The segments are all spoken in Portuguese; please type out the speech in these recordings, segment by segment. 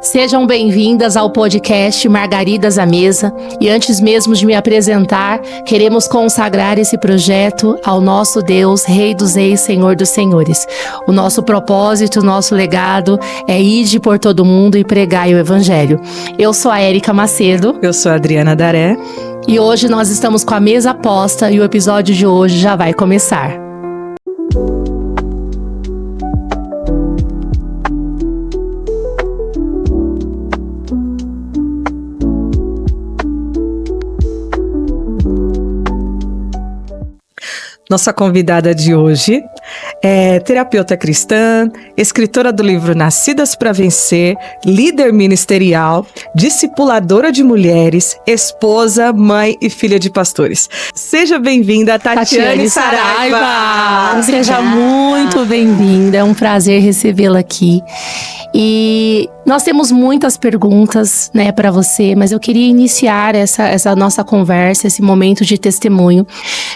Sejam bem-vindas ao podcast Margaridas à Mesa. E antes mesmo de me apresentar, queremos consagrar esse projeto ao nosso Deus, Rei dos Reis, Senhor dos Senhores. O nosso propósito, o nosso legado é ir por todo mundo e pregar o Evangelho. Eu sou a Érica Macedo. Eu sou a Adriana Daré. E hoje nós estamos com a mesa posta e o episódio de hoje já vai começar. Nossa convidada de hoje é terapeuta cristã, escritora do livro Nascidas para Vencer, líder ministerial, discipuladora de mulheres, esposa, mãe e filha de pastores. Seja bem-vinda, Tatiane Saraiva! Seja muito bem-vinda, é um prazer recebê-la aqui. E nós temos muitas perguntas, né, para você, mas eu queria iniciar essa nossa conversa, esse momento de testemunho,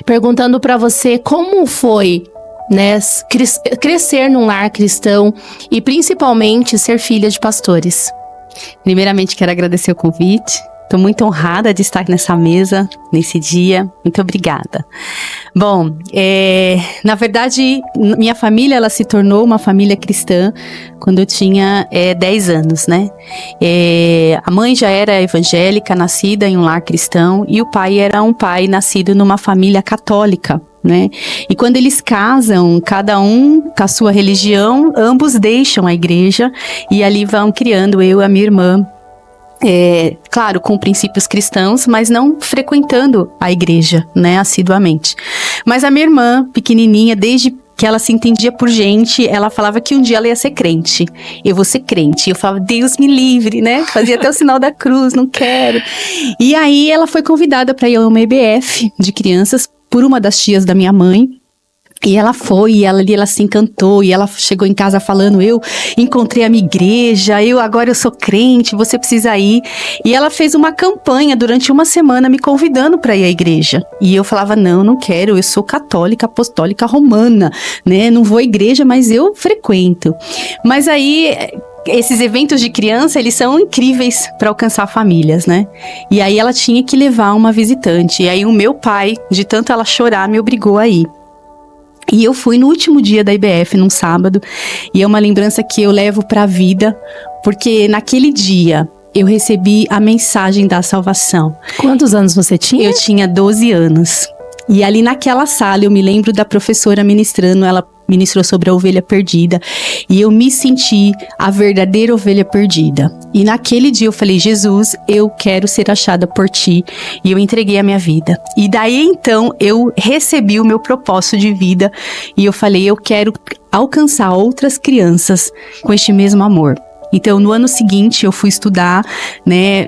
perguntando para você como foi, né, crescer num lar cristão e principalmente ser filha de pastores. Primeiramente, quero agradecer o convite. Estou muito honrada de estar nessa mesa, nesse dia. Muito obrigada. Bom, na verdade, minha família ela se tornou uma família cristã quando eu tinha 10 anos, né? A mãe já era evangélica, nascida em um lar cristão, e o pai era um pai nascido numa família católica, né? E quando eles casam, cada um com a sua religião, ambos deixam a igreja e ali vão criando eu e a minha irmã. Claro, com princípios cristãos, mas não frequentando a igreja, né, assiduamente. Mas a minha irmã, pequenininha, desde que ela se entendia por gente, ela falava que um dia ela ia ser crente. Eu vou ser crente. Eu falava, Deus me livre, né? Fazia até o sinal da cruz, não quero. E aí ela foi convidada para ir a uma EBF de crianças por uma das tias da minha mãe. E ela foi, e ela se encantou, e ela chegou em casa falando, eu encontrei a minha igreja, agora eu sou crente, você precisa ir. E ela fez uma campanha durante uma semana me convidando para ir à igreja. E eu falava, não quero, eu sou católica, apostólica, romana, né? Não vou à igreja, mas eu frequento. Mas aí esses eventos de criança, eles são incríveis para alcançar famílias, né? E aí ela tinha que levar uma visitante. E aí o meu pai, de tanto ela chorar, me obrigou a ir. E eu fui no último dia da IBF, num sábado, e é uma lembrança que eu levo para a vida, porque naquele dia eu recebi a mensagem da salvação. Quantos anos você tinha? Eu tinha 12 anos. E ali naquela sala eu me lembro da professora ministrando, ela ministrou sobre a ovelha perdida, e eu me senti a verdadeira ovelha perdida. E naquele dia eu falei, Jesus, eu quero ser achada por ti, e eu entreguei a minha vida. E daí então eu recebi o meu propósito de vida, e eu falei, eu quero alcançar outras crianças com este mesmo amor. Então no ano seguinte eu fui estudar, né,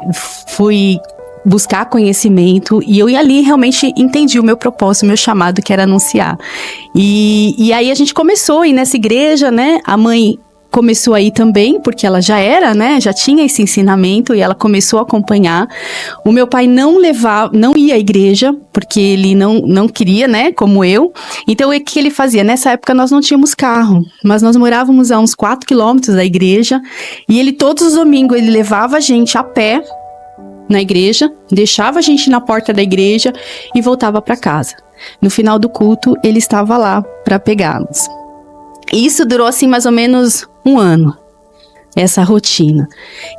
fui buscar conhecimento, e eu ali realmente entendi o meu propósito, o meu chamado, que era anunciar. E aí a gente começou a ir nessa igreja, né? A mãe começou a ir também, porque ela já era, né? Já tinha esse ensinamento, e ela começou a acompanhar. O meu pai não ia à igreja, porque ele não queria, né? Como eu. Então, o que ele fazia? Nessa época, nós não tínhamos carro, mas nós morávamos a uns 4 quilômetros da igreja, e ele, todos os domingos, ele levava a gente a pé na igreja, deixava a gente na porta da igreja e voltava para casa. No final do culto, ele estava lá para pegá-los. Isso durou assim mais ou menos um ano, essa rotina.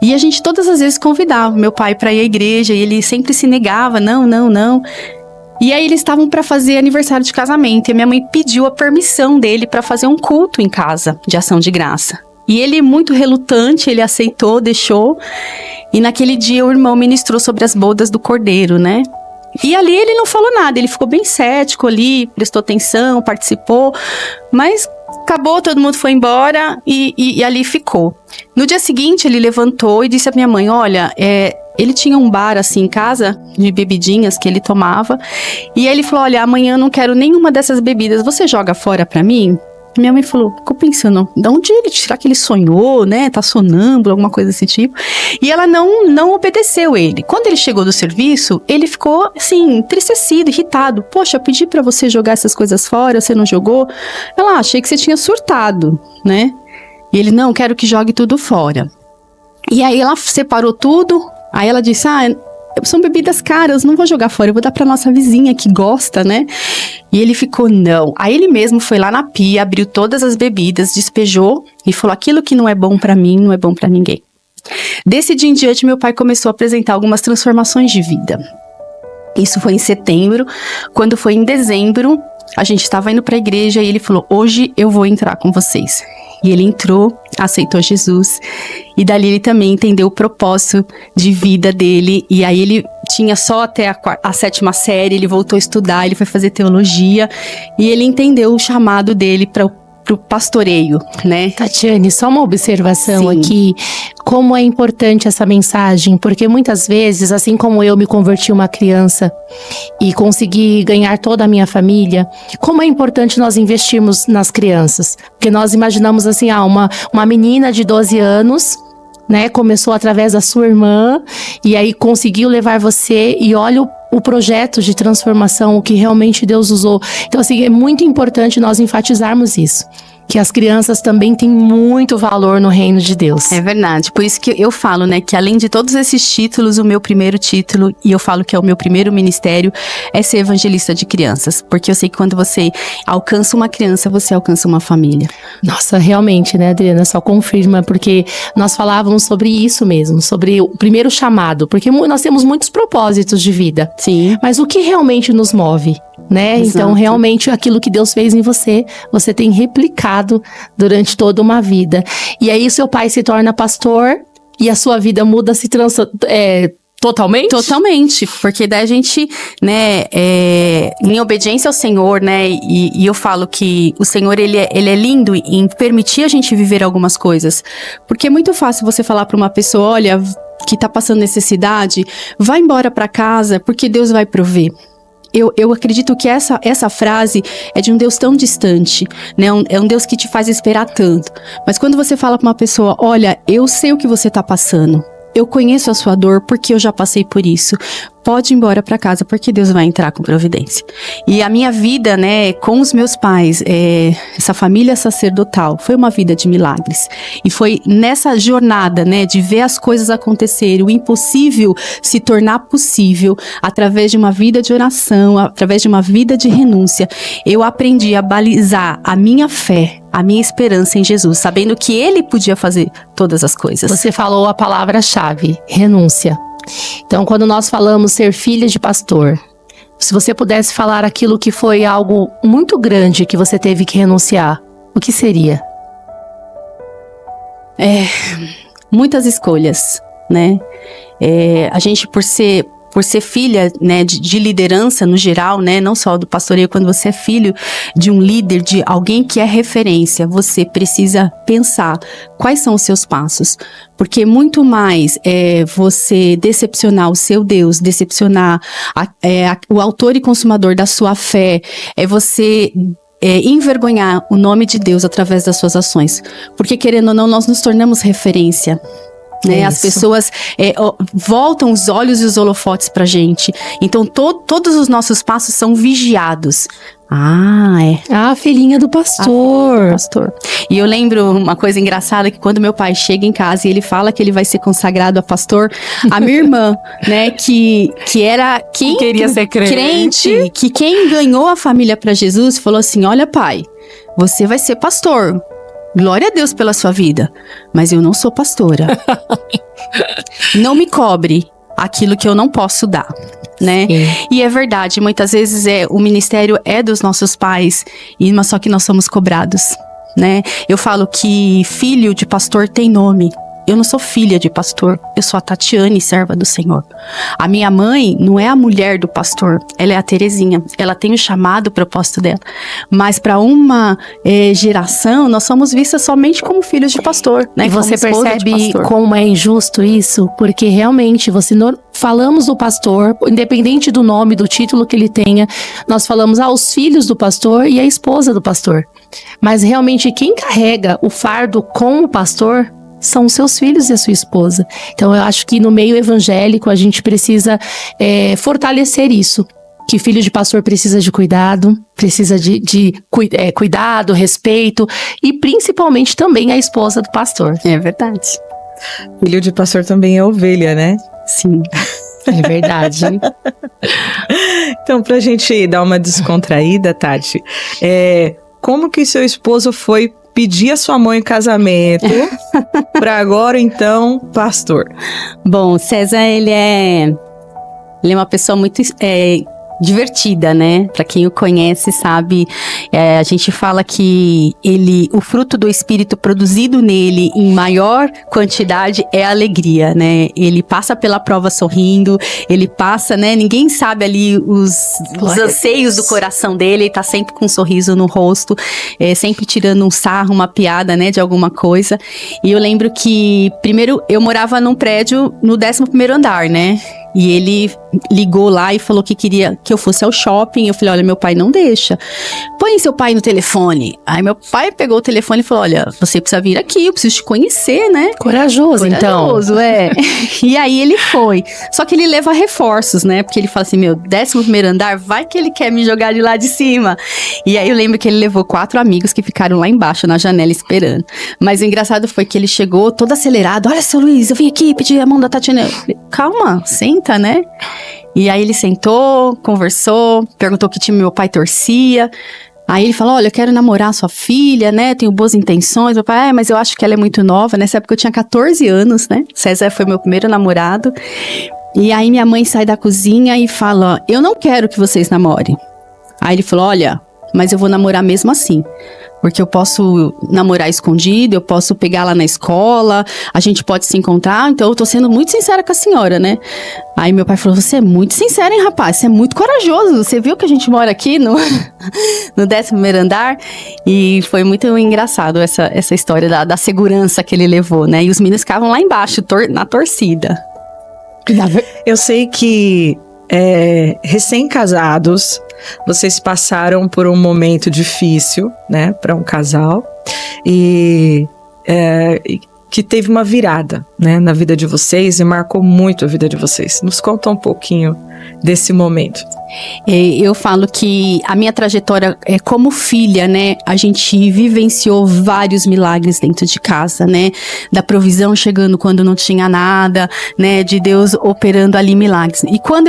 E a gente todas as vezes convidava meu pai para ir à igreja, e ele sempre se negava, não. E aí eles estavam para fazer aniversário de casamento, e a minha mãe pediu a permissão dele para fazer um culto em casa, de ação de graça. E ele, muito relutante, ele aceitou, deixou. E naquele dia o irmão ministrou sobre as bodas do cordeiro, né? E ali ele não falou nada, ele ficou bem cético ali, prestou atenção, participou. Mas acabou, todo mundo foi embora e ali ficou. No dia seguinte ele levantou e disse à minha mãe, olha, ele tinha um bar assim em casa, de bebidinhas que ele tomava. E aí ele falou, olha, amanhã eu não quero nenhuma dessas bebidas, você joga fora pra mim? Minha mãe falou, ficou pensando, de onde será que ele sonhou, né? Tá sonâmbulo, alguma coisa desse tipo. E ela não obedeceu ele. Quando ele chegou do serviço, ele ficou, assim, entristecido, irritado. Poxa, eu pedi pra você jogar essas coisas fora, você não jogou? Ela, achei que você tinha surtado, né? E ele, não, quero que jogue tudo fora. E aí ela separou tudo, aí ela disse, são bebidas caras, não vou jogar fora, eu vou dar pra nossa vizinha que gosta, né? E ele ficou, não. Aí ele mesmo foi lá na pia, abriu todas as bebidas, despejou e falou, aquilo que não é bom pra mim, não é bom pra ninguém. Desse dia em diante, meu pai começou a apresentar algumas transformações de vida. Isso foi em setembro. Quando foi em dezembro, a gente estava indo para a igreja e ele falou, hoje eu vou entrar com vocês. E ele entrou, aceitou Jesus. E dali ele também entendeu o propósito de vida dele. E aí ele tinha só até a 7ª série, ele voltou a estudar, ele foi fazer teologia. E ele entendeu o chamado dele para pro pastoreio, né? Tatiane, só uma observação Sim. aqui, como é importante essa mensagem, porque muitas vezes, assim como eu me converti uma criança e consegui ganhar toda a minha família, como é importante nós investirmos nas crianças, porque nós imaginamos assim, uma menina de 12 anos, né, começou através da sua irmã, e aí conseguiu levar você, e olha o projeto de transformação, o que realmente Deus usou. Então, assim, é muito importante nós enfatizarmos isso. Que as crianças também têm muito valor no reino de Deus. É verdade, por isso que eu falo, né, que além de todos esses títulos, o meu primeiro título, e eu falo que é o meu primeiro ministério, é ser evangelista de crianças, porque eu sei que quando você alcança uma criança, você alcança uma família. Nossa, realmente, né, Adriana, só confirma, porque nós falávamos sobre isso mesmo, sobre o primeiro chamado, porque nós temos muitos propósitos de vida. Sim. Mas o que realmente nos move? Né? Exato. Então, realmente, aquilo que Deus fez em você, você tem replicado durante toda uma vida. E aí, seu pai se torna pastor e a sua vida muda, se totalmente? Totalmente, porque daí a gente, né, em obediência ao Senhor, né, e eu falo que o Senhor, ele é lindo em permitir a gente viver algumas coisas, porque é muito fácil você falar para uma pessoa, olha, que tá passando necessidade, vai embora para casa, porque Deus vai prover. Eu acredito que essa frase é de um Deus tão distante, né? É um Deus que te faz esperar tanto. Mas quando você fala para uma pessoa, olha, eu sei o que você tá passando, eu conheço a sua dor porque eu já passei por isso. Pode ir embora para casa porque Deus vai entrar com providência. E a minha vida, né, com os meus pais, essa família sacerdotal, foi uma vida de milagres. E foi nessa jornada, né, de ver as coisas acontecerem, o impossível se tornar possível, através de uma vida de oração, através de uma vida de renúncia, eu aprendi a balizar a minha fé, a minha esperança em Jesus, sabendo que Ele podia fazer todas as coisas. Você falou a palavra-chave, renúncia. Então, quando nós falamos ser filha de pastor, se você pudesse falar aquilo que foi algo muito grande que você teve que renunciar, o que seria? Muitas escolhas, né? A gente, por ser filha, né, de liderança no geral, né, não só do pastoreio, quando você é filho de um líder, de alguém que é referência, você precisa pensar quais são os seus passos, porque muito mais você decepcionar o seu Deus, decepcionar o autor e consumador da sua fé, é você envergonhar o nome de Deus através das suas ações, porque querendo ou não, nós nos tornamos referência. Né? As pessoas voltam os olhos e os holofotes pra gente. Então, todos os nossos passos são vigiados. A filhinha do pastor. E eu lembro uma coisa engraçada, que quando meu pai chega em casa e ele fala que ele vai ser consagrado a pastor, a minha irmã, né, que era quem queria ser crente, que quem ganhou a família pra Jesus, falou assim, olha pai, você vai ser pastor. Glória a Deus pela sua vida, mas eu não sou pastora. Não me cobre aquilo que eu não posso dar, né? Sim. E é verdade, muitas vezes o ministério é dos nossos pais, mas só que nós somos cobrados, né? Eu falo que filho de pastor tem nome. Eu não sou filha de pastor, eu sou a Tatiane, serva do Senhor. A minha mãe não é a mulher do pastor, ela é a Terezinha. Ela tem o chamado, o propósito dela. Mas para uma geração, nós somos vistas somente como filhos de pastor, né? E você como esposa de percebe pastor. como é injusto isso? Porque realmente, falamos do pastor, independente do nome, do título que ele tenha, nós falamos os filhos do pastor e a esposa do pastor. Mas realmente, quem carrega o fardo com o pastor são os seus filhos e a sua esposa. Então eu acho que no meio evangélico a gente precisa fortalecer isso. Que filho de pastor precisa de cuidado, precisa de cuidado, respeito, e principalmente também a esposa do pastor. É verdade. Filho de pastor também é ovelha, né? Sim. É verdade. Então, pra gente dar uma descontraída, Tati, como que seu esposo foi pedir a sua mão em casamento para agora, então, pastor? Bom, César, ele é uma pessoa muito divertida, né? Pra quem o conhece, sabe, a gente fala que o fruto do Espírito produzido nele em maior quantidade é a alegria, né? Ele passa pela prova sorrindo, ele passa, né? Ninguém sabe ali os anseios do coração dele, ele tá sempre com um sorriso no rosto, sempre tirando um sarro, uma piada, né? De alguma coisa. E eu lembro que, primeiro, eu morava num prédio no 11º andar, né? E ele ligou lá e falou que queria que eu fosse ao shopping. Eu falei, olha, meu pai não deixa. Põe seu pai no telefone. Aí meu pai pegou o telefone e falou, olha, você precisa vir aqui, eu preciso te conhecer, né? Corajoso, então. Corajoso, E aí ele foi. Só que ele leva reforços, né? Porque ele fala assim, meu, 11º andar, vai que ele quer me jogar de lá de cima. E aí eu lembro que ele levou 4 amigos que ficaram lá embaixo, na janela, esperando. Mas o engraçado foi que ele chegou todo acelerado. Olha, seu Luiz, eu vim aqui pedir a mão da Tatiana. Eu falei, calma, senta, né? E aí ele sentou, conversou, perguntou que time meu pai torcia. Aí ele falou, olha, eu quero namorar sua filha, né? Tenho boas intenções. Meu pai, mas eu acho que ela é muito nova. Nessa época eu tinha 14 anos, né? César foi meu primeiro namorado. E aí minha mãe sai da cozinha e fala, eu não quero que vocês namorem. Aí ele falou, olha, mas eu vou namorar mesmo assim. Porque eu posso namorar escondido, eu posso pegar lá na escola, a gente pode se encontrar. Então eu tô sendo muito sincera com a senhora, né? Aí meu pai falou, você é muito sincera, hein, rapaz? Você é muito corajoso. Você viu que a gente mora aqui no 11º andar? E foi muito engraçado essa história da segurança que ele levou, né? E os meninos ficavam lá embaixo, na torcida. Eu sei que recém-casados, vocês passaram por um momento difícil, né, para um casal, e que teve uma virada, né, na vida de vocês e marcou muito a vida de vocês. Nos conta um pouquinho desse momento. Eu falo que a minha trajetória como filha, né, a gente vivenciou vários milagres dentro de casa, né, da provisão chegando quando não tinha nada, né, de Deus operando ali milagres. E quando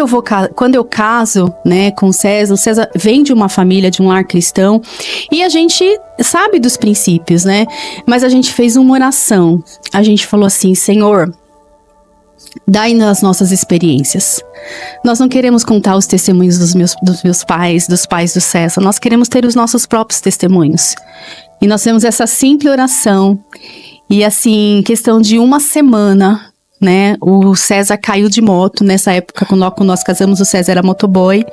eu caso, né, com o César vem de uma família, de um lar cristão, e a gente sabe dos princípios, né, mas a gente fez uma oração, a gente falou assim, Senhor, dai-nos as nossas experiências. Nós não queremos contar os testemunhos dos meus pais, dos pais do César. Nós queremos ter os nossos próprios testemunhos. E nós temos essa simples oração. E assim, em questão de uma semana, né? O César caiu de moto. Nessa época, quando nós casamos, o César era motoboy.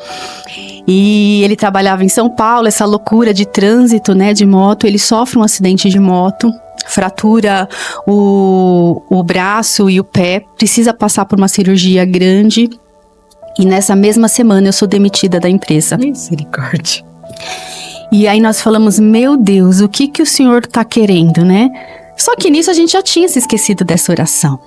E ele trabalhava em São Paulo, essa loucura de trânsito, né? De moto. Ele sofre um acidente de moto. Fratura o braço e o pé, precisa passar por uma cirurgia grande e nessa mesma semana eu sou demitida da empresa. Misericórdia. E aí nós falamos, meu Deus, o que o Senhor tá querendo, né? Só que nisso a gente já tinha se esquecido dessa oração,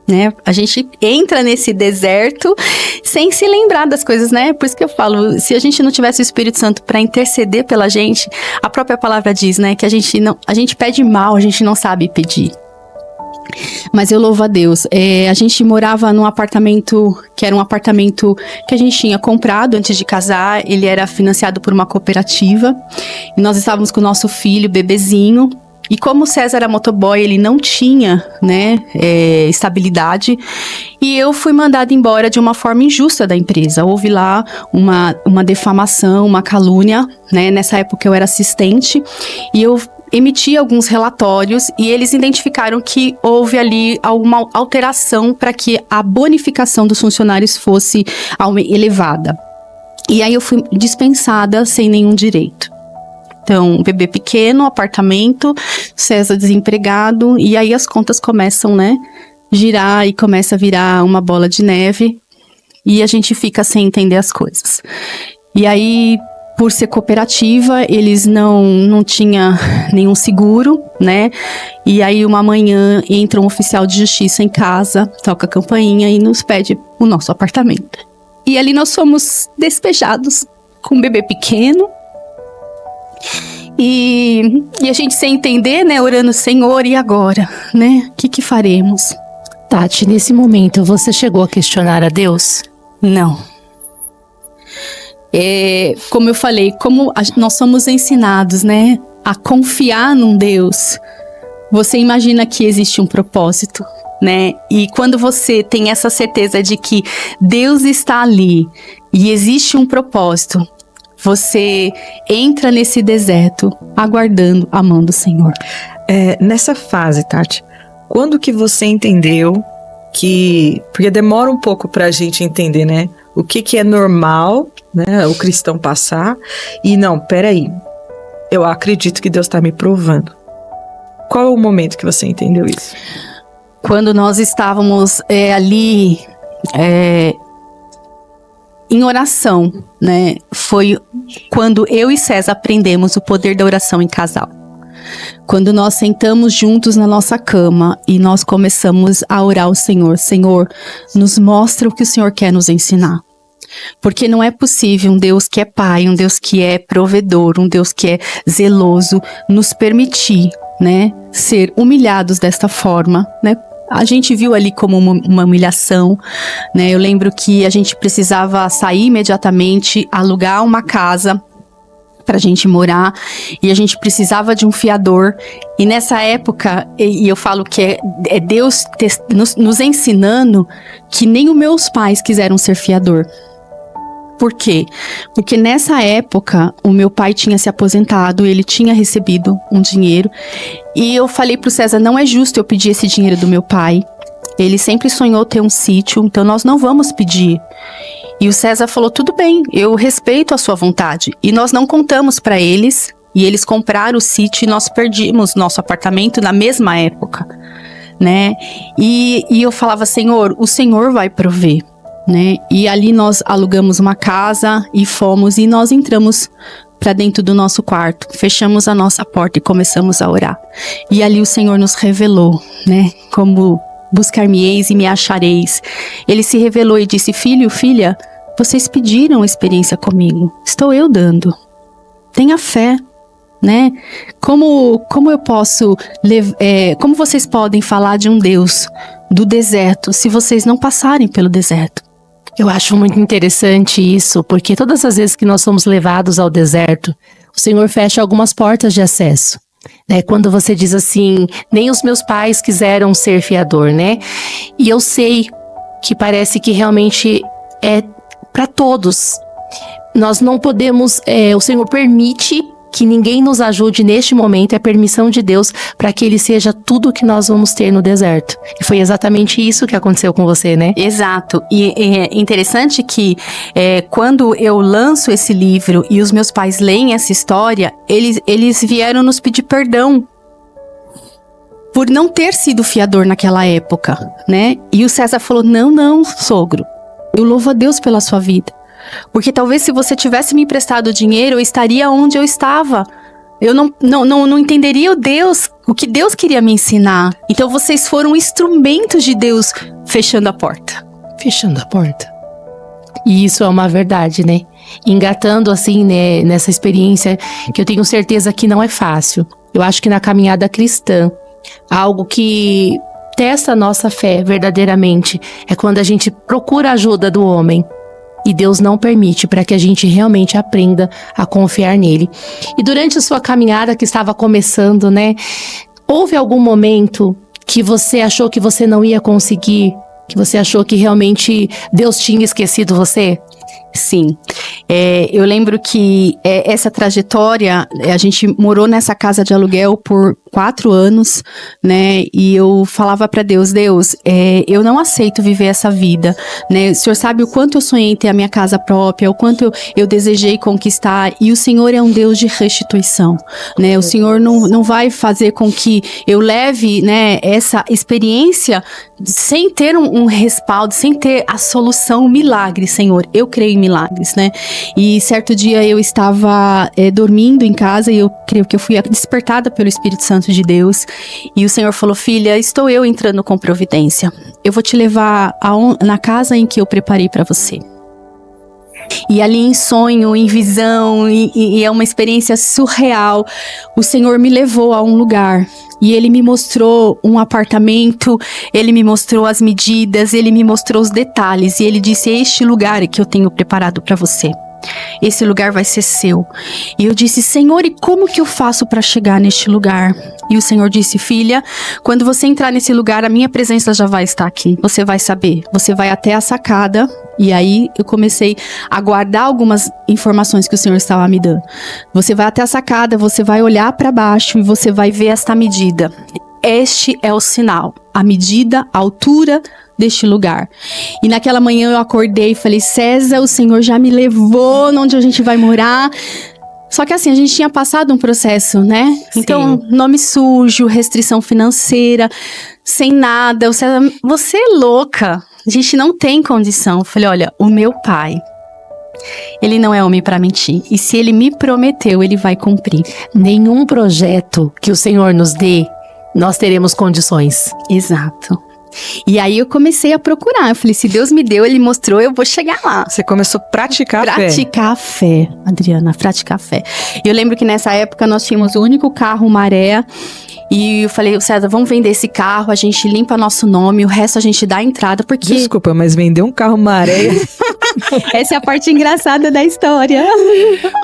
né? A gente entra nesse deserto sem se lembrar das coisas, né? Por isso que eu falo, se a gente não tivesse o Espírito Santo para interceder pela gente, a própria palavra diz, né? Que a gente pede mal, a gente não sabe pedir. Mas eu louvo a Deus. A gente morava num apartamento, que era um apartamento que a gente tinha comprado antes de casar. Ele era financiado por uma cooperativa. E nós estávamos com o nosso filho, bebezinho. E como o César era motoboy, ele não tinha, né, estabilidade. E eu fui mandada embora de uma forma injusta da empresa. Houve lá uma defamação, uma calúnia, né? Nessa época eu era assistente. E eu emiti alguns relatórios e eles identificaram que houve ali alguma alteração para que a bonificação dos funcionários fosse elevada. E aí eu fui dispensada sem nenhum direito. Então, bebê pequeno, apartamento, César desempregado, e aí as contas começam, né, girar e começa a virar uma bola de neve e a gente fica sem entender as coisas. E aí, por ser cooperativa, eles não tinham nenhum seguro, né, e aí uma manhã entra um oficial de justiça em casa, toca a campainha e nos pede o nosso apartamento. E ali nós fomos despejados com um bebê pequeno. E a gente sem entender, né? Orando, Senhor, e agora? Né? O que faremos? Tati, nesse momento, você chegou a questionar a Deus? Não. Como eu falei, nós somos ensinados, né? A confiar num Deus. Você imagina que existe um propósito, né? E quando você tem essa certeza de que Deus está ali e existe um propósito, você entra nesse deserto aguardando a mão do Senhor. Nessa fase, Tati, quando que você entendeu que... Porque demora um pouco pra gente entender, né? O que é normal, né? O cristão passar. E não, peraí. Eu acredito que Deus está me provando. Qual é o momento que você entendeu isso? Quando nós estávamos ali em oração, né? Foi quando eu e César aprendemos o poder da oração em casal. Quando nós sentamos juntos na nossa cama e nós começamos a orar ao Senhor. Senhor, nos mostra o que o Senhor quer nos ensinar. Porque não é possível um Deus que é Pai, um Deus que é provedor, um Deus que é zeloso, nos permitir, né, ser humilhados desta forma, né? A gente viu ali como uma humilhação, né? Eu lembro que a gente precisava sair imediatamente, alugar uma casa pra gente morar, e a gente precisava de um fiador. E nessa época, e eu falo que é Deus nos ensinando que nem os meus pais quiseram ser fiador. Por quê? Porque nessa época, o meu pai tinha se aposentado, ele tinha recebido um dinheiro, e eu falei pro César, não é justo eu pedir esse dinheiro do meu pai, ele sempre sonhou ter um sítio, então nós não vamos pedir. E o César falou, tudo bem, eu respeito a sua vontade. E nós não contamos para eles, e eles compraram o sítio e nós perdimos nosso apartamento na mesma época, né? E eu falava, Senhor, o Senhor vai prover. Né? E ali nós alugamos uma casa e fomos, e nós entramos para dentro do nosso quarto, fechamos a nossa porta e começamos a orar. E ali o Senhor nos revelou, né? Como buscar-me-eis e me achareis. Ele se revelou e disse, filho, filha, vocês pediram experiência comigo, estou eu dando. Tenha fé, né? Como eu posso, como vocês podem falar de um Deus do deserto se vocês não passarem pelo deserto? Eu acho muito interessante isso, porque todas as vezes que nós somos levados ao deserto, o Senhor fecha algumas portas de acesso, né? Quando você diz assim, nem os meus pais quiseram ser fiador, né? E eu sei que parece que realmente é para todos. Nós não podemos, o Senhor permite que ninguém nos ajude neste momento, é permissão de Deus para que Ele seja tudo o que nós vamos ter no deserto. E foi exatamente isso que aconteceu com você, né? Exato. E é interessante que quando eu lanço esse livro e os meus pais leem essa história, eles vieram nos pedir perdão por não ter sido fiador naquela época, né? E o César falou, não, sogro, eu louvo a Deus pela sua vida. Porque talvez se você tivesse me emprestado dinheiro, eu estaria onde eu estava. Eu não entenderia o que Deus queria me ensinar. Então vocês foram instrumentos de Deus fechando a porta. Fechando a porta. E isso é uma verdade, né? Engatando assim, né, nessa experiência que eu tenho certeza que não é fácil. Eu acho que na caminhada cristã, algo que testa a nossa fé verdadeiramente é quando a gente procura a ajuda do homem. E Deus não permite, para que a gente realmente aprenda a confiar nele. E durante a sua caminhada que estava começando, né? Houve algum momento que você achou que você não ia conseguir? Que você achou que realmente Deus tinha esquecido você? Sim. Eu lembro que essa trajetória, a gente morou nessa casa de aluguel por 4 anos, né? E eu falava para Deus, eu não aceito viver essa vida, né? O Senhor sabe o quanto eu sonhei em ter a minha casa própria, o quanto eu desejei conquistar, e o Senhor é um Deus de restituição, né? O Senhor não vai fazer com que eu leve, né, essa experiência sem ter um respaldo, sem ter a solução, um milagre, Senhor. Eu creio em milagres, né? E certo dia eu estava dormindo em casa e eu creio que eu fui despertada pelo Espírito Santo de Deus. E o Senhor falou, filha, estou eu entrando com providência. Eu vou te levar na casa em que eu preparei para você. E ali em sonho, em visão, e é uma experiência surreal. O Senhor me levou a um lugar e Ele me mostrou um apartamento, Ele me mostrou as medidas, Ele me mostrou os detalhes. E Ele disse, este lugar é que eu tenho preparado para você. Esse lugar vai ser seu. E eu disse, Senhor, e como que eu faço para chegar neste lugar? E o Senhor disse, filha, quando você entrar nesse lugar, a minha presença já vai estar aqui. Você vai saber. Você vai até a sacada. E aí eu comecei a guardar algumas informações que o Senhor estava me dando. Você vai até a sacada, você vai olhar para baixo e você vai ver esta medida. Este é o sinal, a medida, a altura deste lugar. E naquela manhã eu acordei e falei, César, o Senhor já me levou onde a gente vai morar. Só que assim, a gente tinha passado um processo, né? Sim. Então, nome sujo, restrição financeira, sem nada. O César, você é louca, a gente não tem condição. Eu falei, olha, o meu pai, ele não é homem para mentir. E se ele me prometeu, ele vai cumprir. Nenhum projeto que o Senhor nos dê, nós teremos condições. Exato. E aí eu comecei a procurar. Eu falei, se Deus me deu, Ele mostrou, eu vou chegar lá. Você começou a praticar a fé. Praticar a fé, Adriana, praticar a fé. E eu lembro que nessa época nós tínhamos o único carro Maré. E eu falei, César, vamos vender esse carro, a gente limpa nosso nome, o resto a gente dá a entrada, porque... Desculpa, mas vender um carro Maré... Essa é a parte engraçada da história.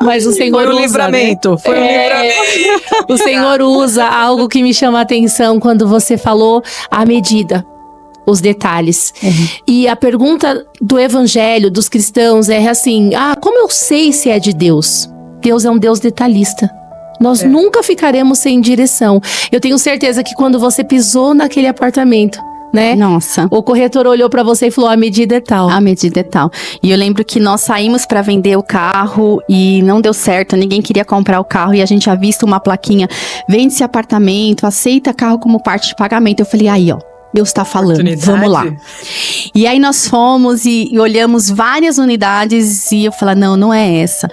Mas o Senhor Foi um usa, livramento, né? foi um livramento. O Senhor usa algo que me chama a atenção quando você falou a medida, os detalhes. E a pergunta do evangelho, dos cristãos, é assim, como eu sei se é de Deus? Deus é um Deus detalhista. Nós nunca ficaremos sem direção. Eu tenho certeza que quando você pisou naquele apartamento, né? Nossa. O corretor olhou pra você e falou, a medida é tal. A medida é tal. E eu lembro que nós saímos pra vender o carro e não deu certo, ninguém queria comprar o carro e a gente já visto uma plaquinha, vende esse apartamento, aceita carro como parte de pagamento. Eu falei, aí ó, Deus está falando, vamos lá. E aí nós fomos e olhamos várias unidades e eu falei, não é essa.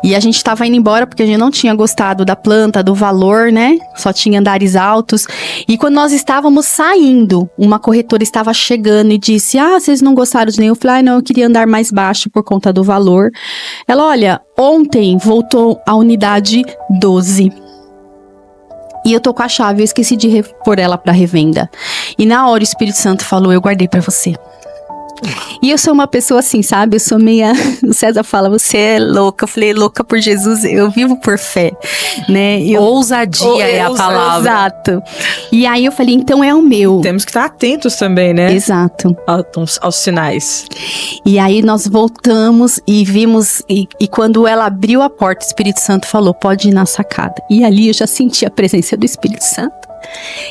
E a gente estava indo embora porque a gente não tinha gostado da planta, do valor, né? Só tinha andares altos. E quando nós estávamos saindo, uma corretora estava chegando e disse, vocês não gostaram de nenhum? Eu falei, não, eu queria andar mais baixo por conta do valor. Ela, olha, ontem voltou a unidade 12. E eu tô com a chave, eu esqueci de pôr ela pra revenda. E na hora o Espírito Santo falou, eu guardei pra você. E eu sou uma pessoa assim, sabe? Eu sou meia... O César fala, você é louca. Eu falei, louca por Jesus, eu vivo por fé, né? Ousadia é a palavra. Exato. E aí eu falei, então é o meu. Temos que estar atentos também, né? Exato. Aos sinais. E aí nós voltamos e vimos, e quando ela abriu a porta, o Espírito Santo falou, pode ir na sacada. E ali eu já senti a presença do Espírito Santo.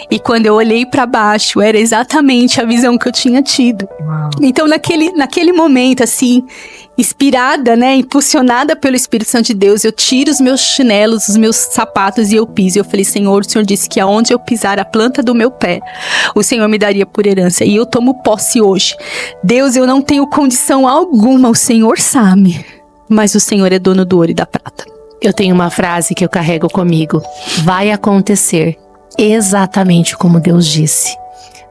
E quando eu olhei pra baixo, era exatamente a visão que eu tinha tido. Uau. Então naquele momento, assim, inspirada, né, impulsionada pelo Espírito Santo de Deus, eu tiro os meus chinelos, os meus sapatos e eu piso. Eu falei, Senhor, o Senhor disse que aonde eu pisar a planta do meu pé, o Senhor me daria por herança. E eu tomo posse hoje. Deus, eu não tenho condição alguma, o Senhor sabe. Mas o Senhor é dono do ouro e da prata. Eu tenho uma frase que eu carrego comigo. Vai acontecer exatamente como Deus disse.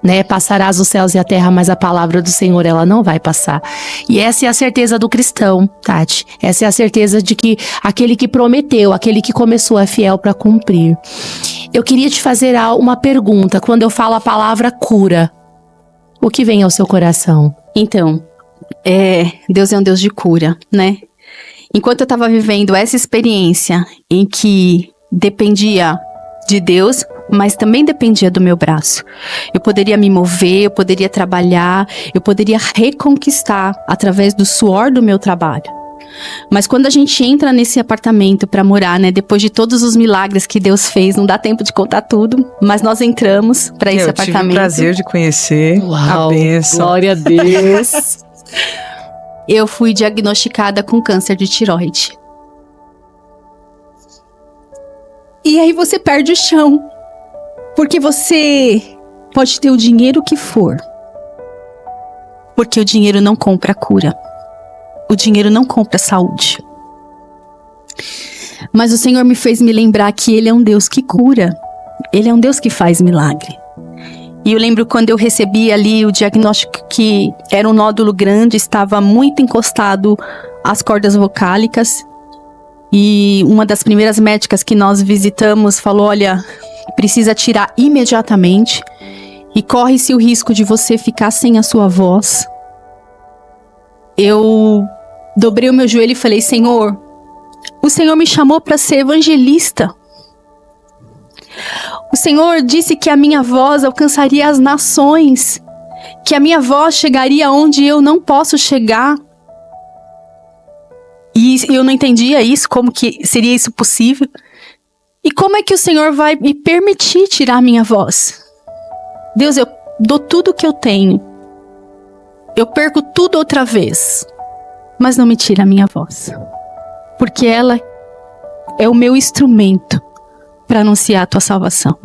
Né? Passarás os céus e a terra, mas a palavra do Senhor, ela não vai passar. E essa é a certeza do cristão, Tati. Essa é a certeza de que aquele que prometeu, aquele que começou é fiel para cumprir. Eu queria te fazer uma pergunta. Quando eu falo a palavra cura, o que vem ao seu coração? Então, Deus é um Deus de cura, né? Enquanto eu estava vivendo essa experiência em que dependia de Deus, mas também dependia do meu braço. Eu poderia me mover, eu poderia trabalhar, eu poderia reconquistar através do suor do meu trabalho. Mas quando a gente entra nesse apartamento para morar, né, depois de todos os milagres que Deus fez, não dá tempo de contar tudo, mas nós entramos para esse apartamento. Eu tive o prazer de conhecer. Uau, a bênção. Glória a Deus. Eu fui diagnosticada com câncer de tireoide. E aí você perde o chão. Porque você pode ter o dinheiro que for. Porque o dinheiro não compra a cura. O dinheiro não compra a saúde. Mas o Senhor me fez me lembrar que Ele é um Deus que cura. Ele é um Deus que faz milagre. E eu lembro quando eu recebi ali o diagnóstico que era um nódulo grande, estava muito encostado as cordas vocálicas. E uma das primeiras médicas que nós visitamos falou: olha, precisa tirar imediatamente e corre-se o risco de você ficar sem a sua voz. Eu dobrei o meu joelho e falei: Senhor, o Senhor me chamou para ser evangelista. O Senhor disse que a minha voz alcançaria as nações, que a minha voz chegaria onde eu não posso chegar. E eu não entendia isso, como que seria isso possível. E como é que o Senhor vai me permitir tirar a minha voz? Deus, eu dou tudo o que eu tenho. Eu perco tudo outra vez. Mas não me tira a minha voz. Porque ela é o meu instrumento para anunciar a tua salvação.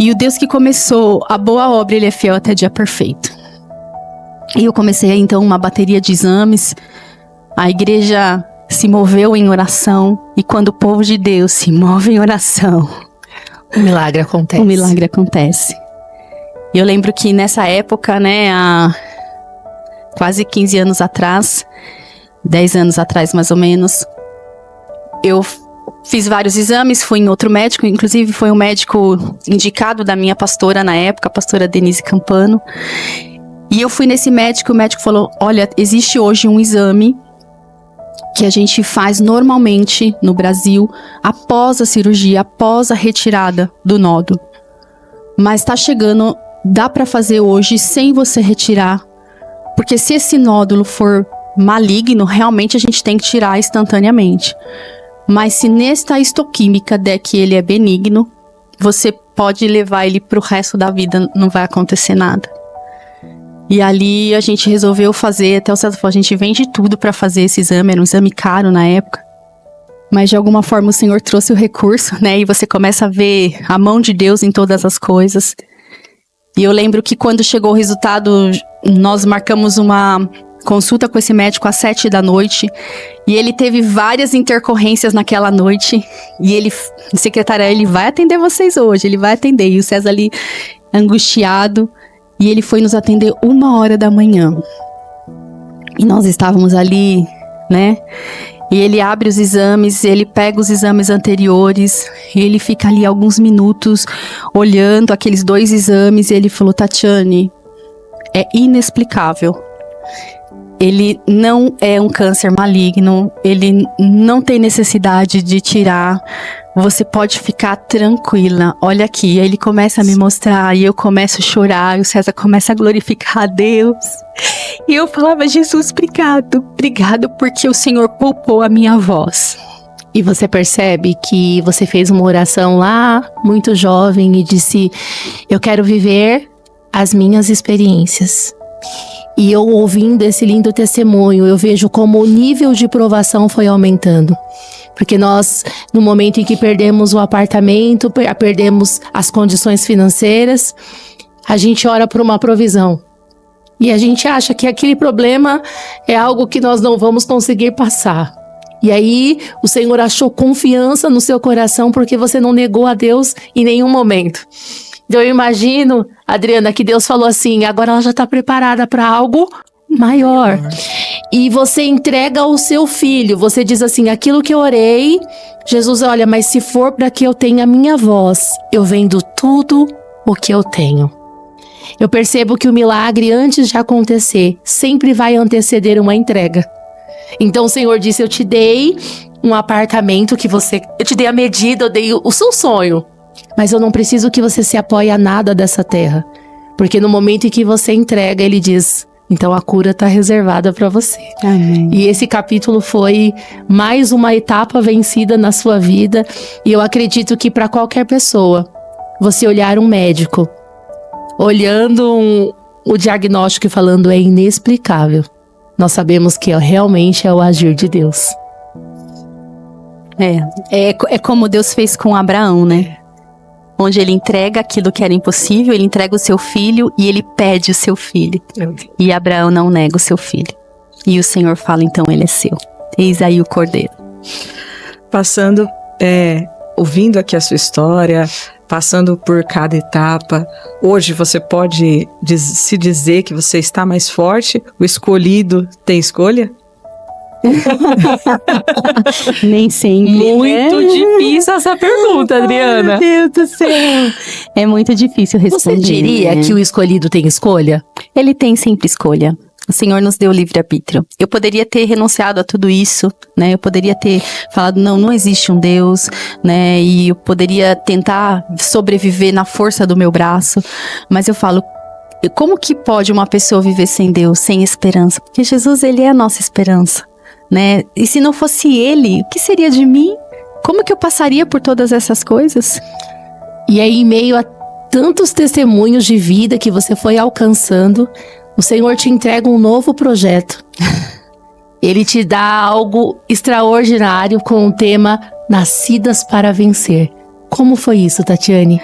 E o Deus que começou a boa obra, Ele é fiel até o dia perfeito. E eu comecei então uma bateria de exames. A igreja se moveu em oração. E quando o povo de Deus se move em oração, o milagre acontece. O milagre acontece. E eu lembro que nessa época, né, há quase 15 anos atrás, 10 anos atrás mais ou menos, eu fiz vários exames, fui em outro médico, inclusive foi um médico indicado da minha pastora na época, a pastora Denise Campano. E eu fui nesse médico, o médico falou: olha, existe hoje um exame que a gente faz normalmente no Brasil após a cirurgia, após a retirada do nódulo. Mas tá chegando, dá para fazer hoje sem você retirar, porque se esse nódulo for maligno, realmente a gente tem que tirar instantaneamente. Mas se nesta histoquímica der que ele é benigno, você pode levar ele pro resto da vida, não vai acontecer nada. E ali a gente resolveu fazer, até o César falou, a gente vende tudo para fazer esse exame, era um exame caro na época. Mas de alguma forma o Senhor trouxe o recurso, né? E você começa a ver a mão de Deus em todas as coisas. E eu lembro que quando chegou o resultado, nós marcamos uma consulta com esse médico às 7 da noite. E ele teve várias intercorrências naquela noite. E ele, secretária, ele vai atender vocês hoje, ele vai atender. E o César ali, angustiado. E ele foi nos atender 1h da manhã. E nós estávamos ali, né? E ele abre os exames, ele pega os exames anteriores, ele fica ali alguns minutos olhando aqueles 2 exames e ele falou: Tatiane, é inexplicável. Ele não é um câncer maligno, ele não tem necessidade de tirar, você pode ficar tranquila, olha aqui. Aí ele começa a me mostrar e eu começo a chorar, e o César começa a glorificar a Deus. E eu falava: Jesus, obrigado porque o Senhor poupou a minha voz. E você percebe que você fez uma oração lá, muito jovem, e disse: eu quero viver as minhas experiências. E eu, ouvindo esse lindo testemunho, eu vejo como o nível de provação foi aumentando. Porque nós, no momento em que perdemos o apartamento, perdemos as condições financeiras, a gente ora por uma provisão. E a gente acha que aquele problema é algo que nós não vamos conseguir passar. E aí, o Senhor achou confiança no seu coração porque você não negou a Deus em nenhum momento. Então eu imagino, Adriana, que Deus falou assim: agora ela já está preparada para algo maior. E você entrega o seu filho, você diz assim: aquilo que eu orei, Jesus, olha, mas se for para que eu tenha a minha voz, eu vendo tudo o que eu tenho. Eu percebo que o milagre, antes de acontecer, sempre vai anteceder uma entrega. Então o Senhor disse: eu te dei um apartamento eu te dei a medida, eu dei o seu sonho. Mas eu não preciso que você se apoie a nada dessa terra. Porque no momento em que você entrega, Ele diz: então a cura está reservada para você. Amém. E esse capítulo foi mais uma etapa vencida na sua vida. E eu acredito que para qualquer pessoa, você olhar um médico, olhando o diagnóstico e falando: é inexplicável, nós sabemos que realmente é o agir de Deus. É como Deus fez com Abraão, né? Onde ele entrega aquilo que era impossível, ele entrega o seu filho e ele pede o seu filho. E Abraão não nega o seu filho. E o Senhor fala: então ele é seu. Eis aí o cordeiro. Passando ouvindo aqui a sua história, passando por cada etapa, hoje você pode se dizer que você está mais forte? O escolhido tem escolha? Nem sempre. Muito difícil essa pergunta, Adriana. Meu Deus do céu. É muito difícil responder. Você diria que o escolhido tem escolha? Ele tem sempre escolha. O Senhor nos deu livre-arbítrio. Eu poderia ter renunciado a tudo isso, né? Eu poderia ter falado, não existe um Deus, né? E eu poderia tentar sobreviver na força do meu braço. Mas eu falo, como que pode uma pessoa viver sem Deus, sem esperança? Porque Jesus, ele é a nossa esperança, né? E se não fosse ele, o que seria de mim? Como que eu passaria por todas essas coisas? E aí, em meio a tantos testemunhos de vida que você foi alcançando, o Senhor te entrega um novo projeto. Ele te dá algo extraordinário com o tema Nascidas para Vencer. Como foi isso, Tatiane?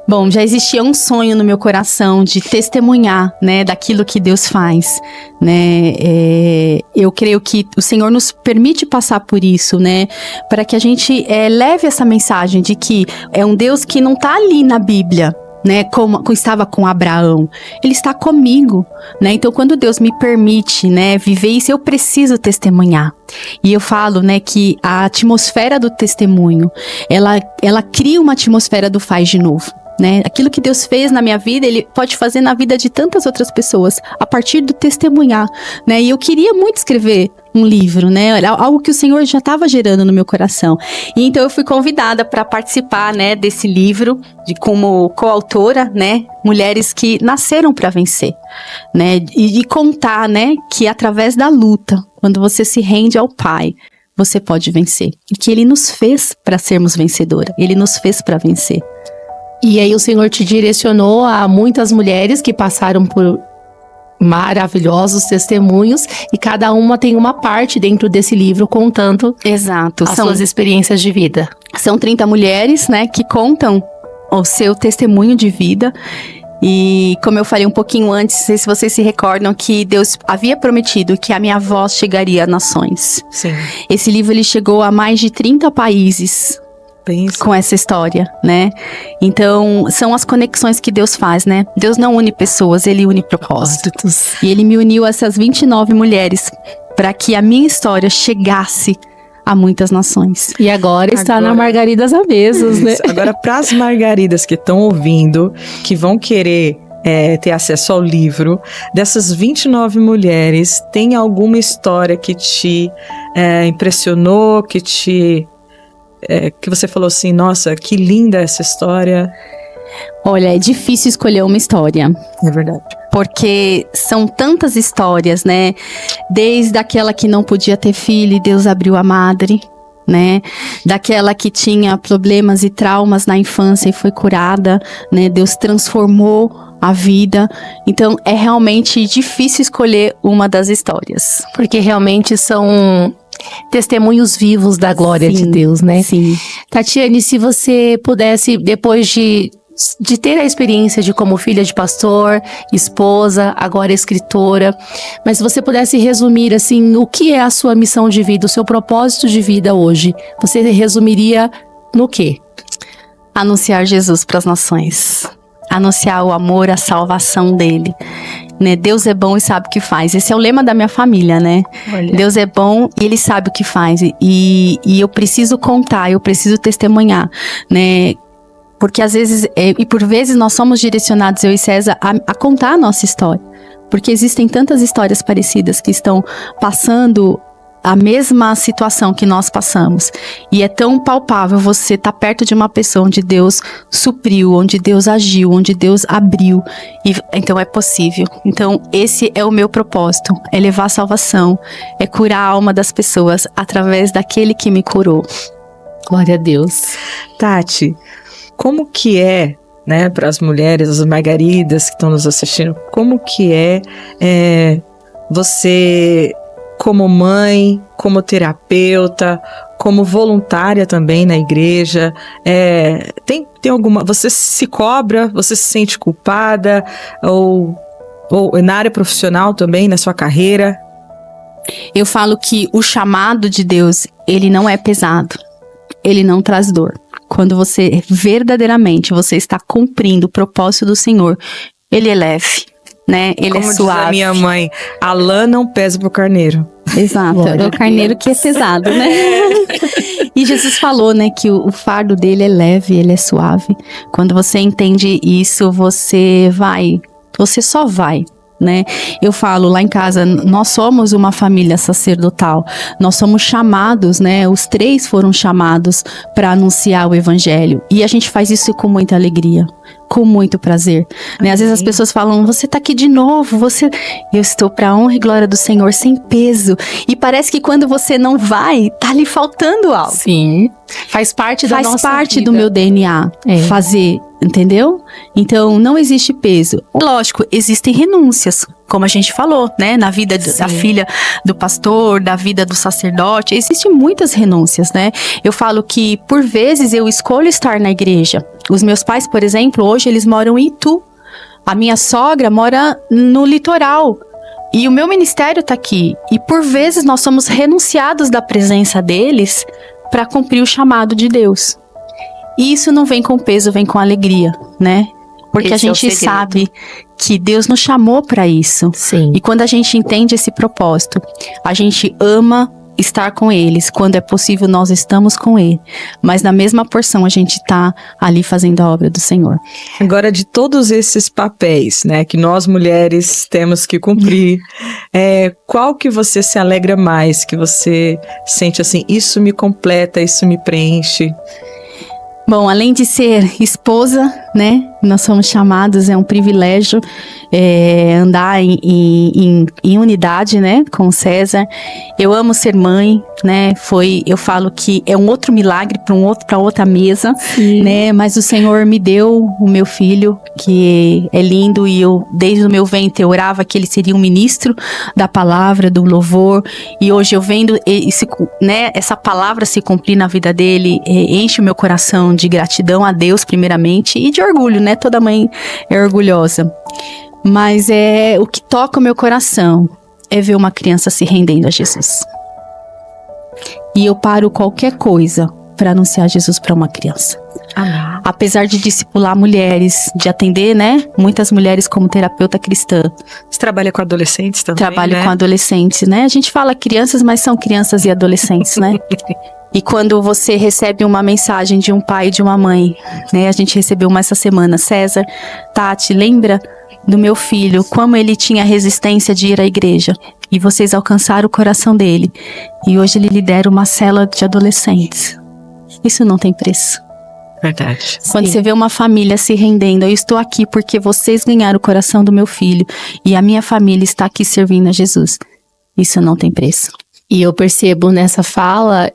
Bom, já existia um sonho no meu coração de testemunhar, né, daquilo que Deus faz, né, eu creio que o Senhor nos permite passar por isso, né, para que a gente leve essa mensagem de que é um Deus que não está ali na Bíblia, né, como estava com Abraão, ele está comigo, né, então quando Deus me permite, né, viver isso, eu preciso testemunhar, e eu falo, né, que a atmosfera do testemunho, ela cria uma atmosfera do faz de novo, né, aquilo que Deus fez na minha vida, Ele pode fazer na vida de tantas outras pessoas, a partir do testemunhar, né, e eu queria muito escrever um livro, né, algo que o Senhor já estava gerando no meu coração, e então eu fui convidada para participar, né, desse livro, como coautora, né, mulheres que nasceram para vencer, né, e contar, né, que através da luta, quando você se rende ao Pai, você pode vencer, e que Ele nos fez para sermos vencedora, Ele nos fez para vencer. E aí o Senhor te direcionou a muitas mulheres que passaram por maravilhosos testemunhos e cada uma tem uma parte dentro desse livro contando Exato, as suas experiências de vida. São 30 mulheres, né, que contam o seu testemunho de vida. E como eu falei um pouquinho antes, não sei se vocês se recordam que Deus havia prometido que a minha voz chegaria a nações. Sim. Esse livro ele chegou a mais de 30 países. Pensa. Com essa história, né? Então, são as conexões que Deus faz, né? Deus não une pessoas, Ele une propósitos. E Ele me uniu a essas 29 mulheres para que a minha história chegasse a muitas nações. E agora está na Margaridas Avesas, né? Agora, para as margaridas que estão ouvindo, que vão querer ter acesso ao livro, dessas 29 mulheres, tem alguma história que te impressionou, que você falou assim, nossa, que linda essa história? Olha, é difícil escolher uma história. É verdade. Porque são tantas histórias, né? Desde aquela que não podia ter filho e Deus abriu a madre, né? Daquela que tinha problemas e traumas na infância e foi curada, né? Deus transformou a vida. Então, é realmente difícil escolher uma das histórias. Porque realmente são testemunhos vivos da glória de Deus, né? Sim. Tatiane, se você pudesse, depois de ter a experiência de como filha de pastor, esposa, agora escritora, mas se você pudesse resumir, assim, o que é a sua missão de vida, o seu propósito de vida hoje, você resumiria no quê? Anunciar Jesus para as nações. Anunciar o amor, a salvação dele. Né? Deus é bom e sabe o que faz. Esse é o lema da minha família, né? Olha. Deus é bom e Ele sabe o que faz. E eu preciso contar, eu preciso testemunhar, né? Porque às vezes, e por vezes nós somos direcionados, eu e César, a contar a nossa história. Porque existem tantas histórias parecidas que estão passando a mesma situação que nós passamos. E é tão palpável você estar perto de uma pessoa onde Deus supriu, onde Deus agiu, onde Deus abriu. E, então é possível. Então esse é o meu propósito, é levar a salvação, é curar a alma das pessoas através daquele que me curou. Glória a Deus. Tati, como que é, né, para as mulheres, as margaridas que estão nos assistindo, como que é você, como mãe, como terapeuta, como voluntária também na igreja, tem alguma, você se cobra, você se sente culpada, ou na área profissional também, na sua carreira? Eu falo que o chamado de Deus, ele não é pesado. ele não traz dor. Quando você verdadeiramente você está cumprindo o propósito do Senhor, ele é leve, né? Ele Como é diz suave. a minha mãe, a lã não pesa pro carneiro. Exato, é o carneiro que é pesado, né? E Jesus falou, né, que o fardo dele é leve, ele é suave. Quando você entende isso, você só vai, né? Eu falo lá em casa, nós somos uma família sacerdotal, nós somos chamados, né? Os 3 foram chamados para anunciar o evangelho, e a gente faz isso com muita alegria, com muito prazer, né? Às vezes as pessoas falam, você tá aqui de novo, eu estou para honra e glória do Senhor, sem peso, e parece que quando você não vai, tá lhe faltando algo. Sim, faz parte da nossa Faz parte vida. do meu DNA fazer, entendeu? Então, não existe peso. Lógico, existem renúncias, como a gente falou, né? Na vida da filha do pastor, da vida do sacerdote, existem muitas renúncias, né? Eu falo que, por vezes, eu escolho estar na igreja. Os meus pais, por exemplo, hoje eles moram em Itu. A minha sogra mora no litoral. E o meu ministério tá aqui. E, por vezes, nós somos renunciados da presença deles para cumprir o chamado de Deus. E isso não vem com peso, vem com alegria, né? Porque Esse a gente é o segredo. sabe que Deus nos chamou para isso. Sim. E quando a gente entende esse propósito, a gente ama estar com eles. Quando é possível, nós estamos com ele. Mas na mesma porção, a gente tá ali fazendo a obra do Senhor. Agora, de todos esses papéis, né, que nós mulheres temos que cumprir, qual que você se alegra mais, que você sente assim, isso me completa, isso me preenche? Bom, além de ser esposa, né, nós somos chamados, é um privilégio andar em unidade, né, com o César. Eu amo ser mãe, né, eu falo que é um outro milagre para outra mesa, né, mas o Senhor me deu o meu filho, que é lindo, e eu, desde o meu ventre, eu orava que ele seria um ministro da palavra, do louvor, e hoje eu vendo essa palavra se cumprir na vida dele, enche o meu coração de gratidão a Deus, primeiramente, e de orgulho, né? Toda mãe é orgulhosa. Mas o que toca o meu coração é ver uma criança se rendendo a Jesus. E eu paro qualquer coisa para anunciar Jesus para uma criança. Amém. Apesar de discipular mulheres, de atender, né? Muitas mulheres como terapeuta cristã. Você trabalha com adolescentes também, Trabalho né? com adolescentes, né? A gente fala crianças, mas são crianças e adolescentes, né? E quando você recebe uma mensagem de um pai e de uma mãe, né? A gente recebeu uma essa semana. César, Tati, lembra do meu filho, como ele tinha resistência de ir à igreja. E vocês alcançaram o coração dele. E hoje ele lidera uma célula de adolescentes. Isso não tem preço. Verdade. Quando você vê uma família se rendendo, eu estou aqui porque vocês ganharam o coração do meu filho. E a minha família está aqui servindo a Jesus. Isso não tem preço. E eu percebo nessa fala,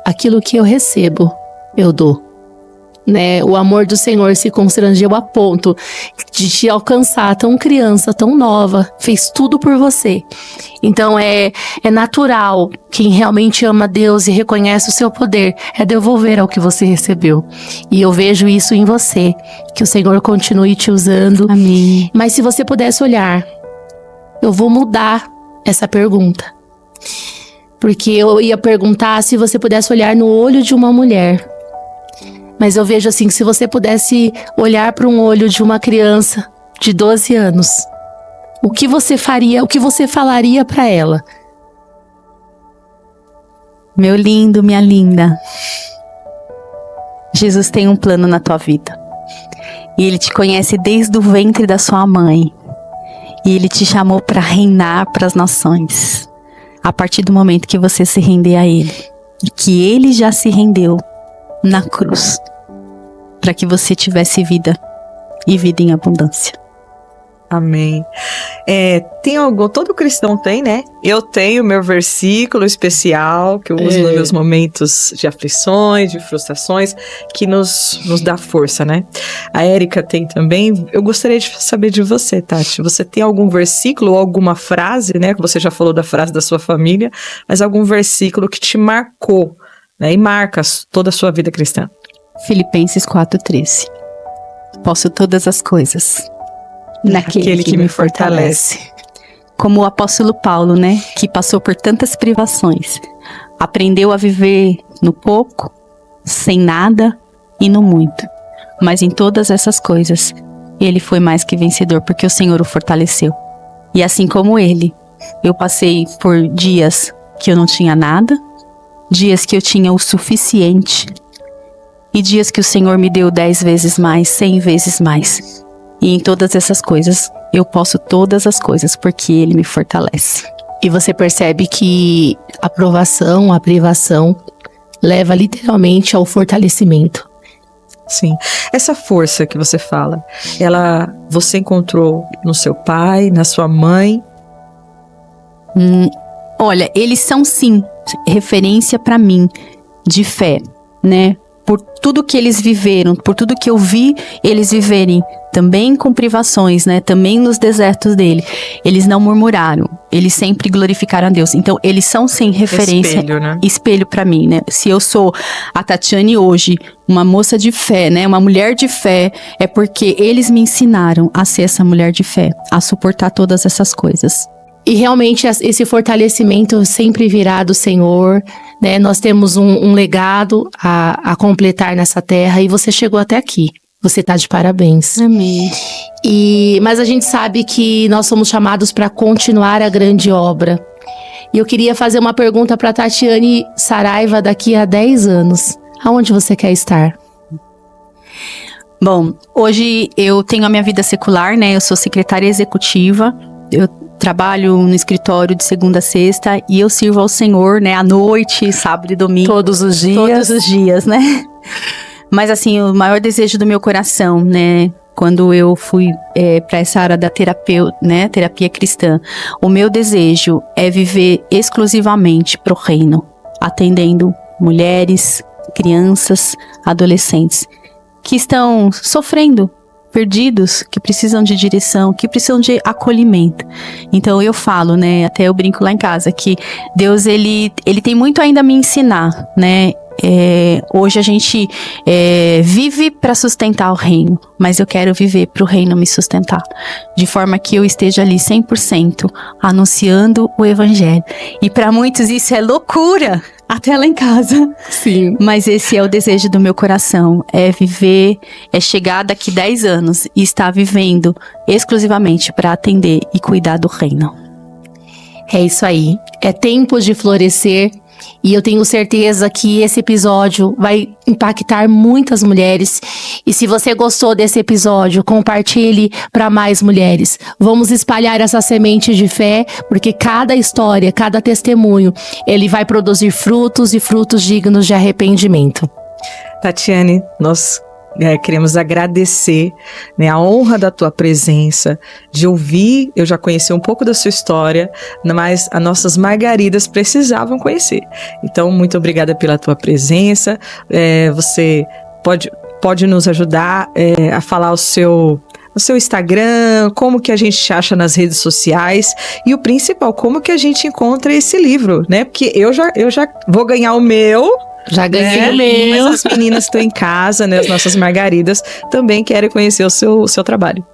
aquilo que eu recebo, eu dou. Né? O amor do Senhor se constrangeu a ponto de te alcançar, tão criança, tão nova, fez tudo por você. Então é natural, quem realmente ama Deus e reconhece o seu poder, é devolver ao que você recebeu. E eu vejo isso em você, que o Senhor continue te usando. Amém. Mas se você pudesse olhar, eu vou mudar essa pergunta. Porque eu ia perguntar se você pudesse olhar no olho de uma mulher. Mas eu vejo assim, que se você pudesse olhar para um olho de uma criança de 12 anos, o que você faria, o que você falaria para ela? Meu lindo, minha linda, Jesus tem um plano na tua vida. E Ele te conhece desde o ventre da sua mãe. E Ele te chamou para reinar para as nações. A partir do momento que você se render a Ele. E que Ele já se rendeu na cruz. Para que você tivesse vida. E vida em abundância. Amém. Tem algo, todo cristão tem, né? Eu tenho meu versículo especial que eu uso nos meus momentos de aflições, de frustrações, que nos dá força, né? A Érica tem também. Eu gostaria de saber de você, Tati. Você tem algum versículo ou alguma frase, né? Que você já falou da frase da sua família, mas algum versículo que te marcou, né? E marca toda a sua vida cristã. Filipenses 4:13. Posso todas as coisas naquele que me fortalece. Como o apóstolo Paulo, né? Que passou por tantas privações. aprendeu a viver no pouco, sem nada e no muito. Mas em todas essas coisas, ele foi mais que vencedor, porque o Senhor o fortaleceu. E assim como ele, eu passei por dias que eu não tinha nada, dias que eu tinha o suficiente, e dias que o Senhor me deu 10 vezes mais, 100 vezes mais. E em todas essas coisas, eu posso todas as coisas, porque ele me fortalece. E você percebe que a provação, a privação, leva literalmente ao fortalecimento. Sim. Essa força que você fala, você encontrou no seu pai, na sua mãe? Olha, eles são sim referência para mim de fé, né? Por tudo que eles viveram, por tudo que eu vi eles viverem, também com privações, né? Também nos desertos dele. Eles não murmuraram, eles sempre glorificaram a Deus. Então, eles são sim referência, espelho, né? Espelho para mim, né? Se eu sou a Tatiane hoje, uma moça de fé, né? Uma mulher de fé, é porque eles me ensinaram a ser essa mulher de fé, a suportar todas essas coisas. E realmente esse fortalecimento sempre virá do Senhor, né? Nós temos um legado a completar nessa terra e você chegou até aqui. Você tá de parabéns. Amém. Mas a gente sabe que nós somos chamados para continuar a grande obra. E eu queria fazer uma pergunta para Tatiane Saraiva daqui a 10 anos. Aonde você quer estar? Bom, hoje eu tenho a minha vida secular, né? Eu sou secretária executiva. Eu trabalho no escritório de segunda a sexta e eu sirvo ao Senhor, né? À noite, sábado e domingo. Todos os dias? Todos os dias, né? Mas assim, o maior desejo do meu coração, né? Quando eu fui para essa área da terapia cristã, o meu desejo é viver exclusivamente pro reino, atendendo mulheres, crianças, adolescentes que estão sofrendo, perdidos, que precisam de direção, que precisam de acolhimento. Então eu falo, né, até eu brinco lá em casa, que Deus, ele tem muito ainda a me ensinar, né? Hoje a gente vive para sustentar o reino, mas eu quero viver para o reino me sustentar, de forma que eu esteja ali 100% anunciando o evangelho. E para muitos isso é loucura, até lá em casa. Sim. Mas esse é o desejo do meu coração, é viver, é chegar daqui 10 anos e estar vivendo exclusivamente para atender e cuidar do reino. É isso aí. É tempo de florescer. E eu tenho certeza que esse episódio vai impactar muitas mulheres. E se você gostou desse episódio, compartilhe para mais mulheres. Vamos espalhar essa semente de fé, porque cada história, cada testemunho, ele vai produzir frutos e frutos dignos de arrependimento. Tatiane, nós queremos agradecer, né, a honra da tua presença, de ouvir. Eu já conheci um pouco da sua história, mas as nossas margaridas precisavam conhecer. Então, muito obrigada pela tua presença. Você pode nos ajudar a falar o seu Instagram, como que a gente te acha nas redes sociais e o principal, como que a gente encontra esse livro, né? Porque eu já vou ganhar o meu. Já ganhei o meu. Mas as meninas estão em casa, né? As nossas margaridas também querem conhecer o seu trabalho.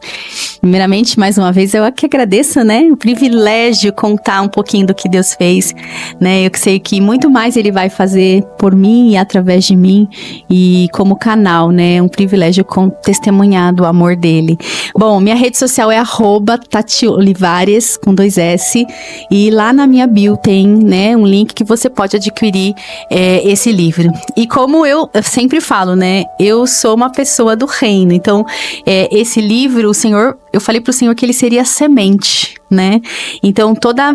Primeiramente, mais uma vez, eu que agradeço, né? O privilégio contar um pouquinho do que Deus fez, né? Eu sei que muito mais Ele vai fazer por mim e através de mim e como canal, né? Um privilégio testemunhar do amor dele. Bom, minha rede social é @TatiOlivares, com 2 S, e lá na minha bio tem, né, um link que você pode adquirir esse livro. E como eu sempre falo, né, eu sou uma pessoa do reino, então esse livro, eu falei pro Senhor que ele seria semente, né? Então toda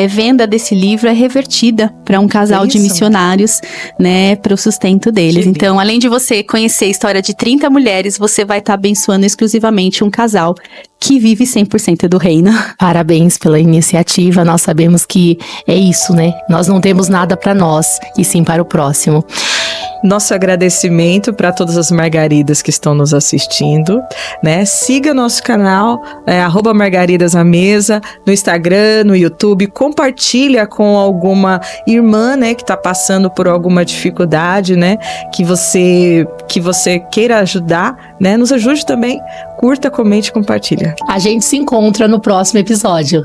venda desse livro é revertida para um casal de missionários, né, para o sustento deles. Então, além de você conhecer a história de 30 mulheres, você vai estar abençoando exclusivamente um casal que vive 100% do reino. Parabéns pela iniciativa. Nós sabemos que é isso, né? Nós não temos nada para nós, e sim para o próximo. Nosso agradecimento para todas as margaridas que estão nos assistindo, né? Siga nosso canal, @margaridasamesa, no Instagram, no YouTube. Compartilha com alguma irmã, né, que está passando por alguma dificuldade, né? Que você queira ajudar, né? Nos ajude também. Curta, comente, compartilha. A gente se encontra no próximo episódio.